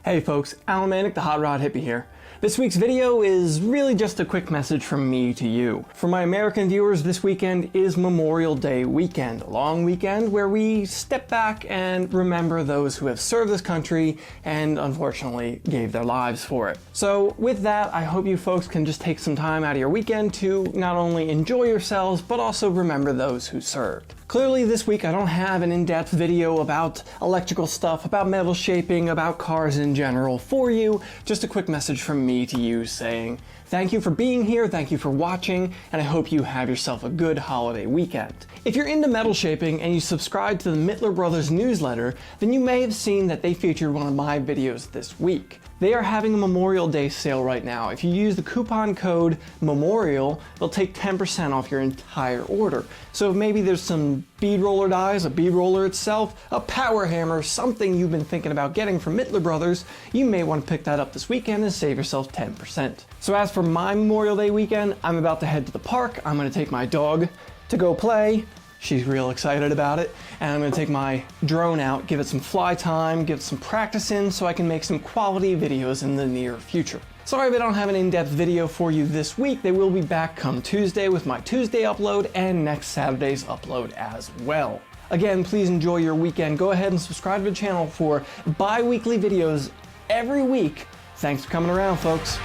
Hey folks, Alan the Hot Rod Hippie here. This week's video is really just a quick message from me to you. For my American viewers, this weekend is Memorial Day weekend, a long weekend where we step back and remember those who have served this country and unfortunately gave their lives for it. So with that, I hope you folks can just take some time out of your weekend to not only enjoy yourselves, but also remember those who served. Clearly this week I don't have an in-depth video about electrical stuff, about metal shaping, about cars in general for you. Just a quick message from me to you saying thank you for being here, thank you for watching, and I hope you have yourself a good holiday weekend. If you're into metal shaping and you subscribe to the Mittler Brothers newsletter, then you may have seen that they featured one of my videos this week. They are having a Memorial Day sale right now. If you use the coupon code MEMORIAL, they'll take 10% off your entire order. So maybe there's some bead roller dies, a bead roller itself, a power hammer, something you've been thinking about getting from Mittler Brothers, you may want to pick that up this weekend and save yourself 10%. So as for my Memorial Day weekend, I'm about to head to the park. I'm going to take my dog to go play. She's real excited about it, and I'm going to take my drone out, give it some fly time, give it some practice in so I can make some quality videos in the near future. Sorry if I don't have an in-depth video for you this week. They will be back come Tuesday with my Tuesday upload and next Saturday's upload as well. Again, please enjoy your weekend. Go ahead and subscribe to the channel for bi-weekly videos every week. Thanks for coming around, folks.